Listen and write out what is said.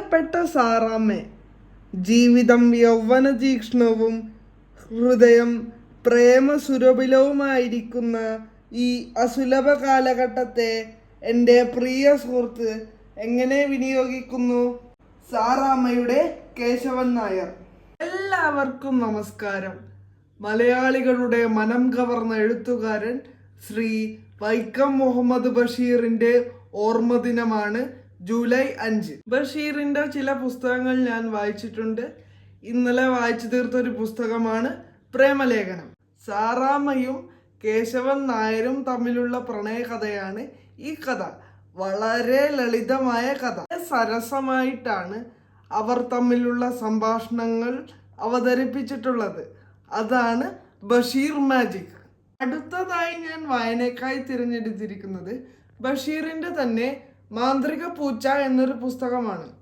പ്രിയപ്പെട്ട സാറാമ്മേ, ജീവിതം യൗവന തീക്ഷ്ണവും ഹൃദയം പ്രേമസുരഭിലവുമായിരിക്കുന്ന ഈ അസുലഭ കാലഘട്ടത്തെ എൻ്റെ പ്രിയ സുഹൃത്ത് എങ്ങനെ വിനിയോഗിക്കുന്നു? സാറാമ്മയുടെ കേശവൻ നായർ. എല്ലാവർക്കും നമസ്കാരം. മലയാളികളുടെ മനം കവർന്ന എഴുത്തുകാരൻ ശ്രീ വൈക്കം മുഹമ്മദ് ബഷീറിൻ്റെ ഓർമ്മദിനമാണ് ജൂലൈ 5. ബഷീറിൻ്റെ ചില പുസ്തകങ്ങൾ ഞാൻ വായിച്ചിട്ടുണ്ട്. ഇന്നലെ വായിച്ചു തീർത്തൊരു പുസ്തകമാണ് പ്രേമലേഖനം. സാറാമ്മയും കേശവൻ നായരും തമ്മിലുള്ള പ്രണയകഥയാണ് ഈ കഥ. വളരെ ലളിതമായ കഥ. സരസമായിട്ടാണ് അവർ തമ്മിലുള്ള സംഭാഷണങ്ങൾ അവതരിപ്പിച്ചിട്ടുള്ളത്. അതാണ് ബഷീർ മാജിക്. അടുത്തതായി ഞാൻ വായനയ്ക്കായി തിരഞ്ഞെടുത്തിരിക്കുന്നത് ബഷീറിൻ്റെ തന്നെ മാന്ത്രിക പൂച്ച എന്നൊരു പുസ്തകമാണ്.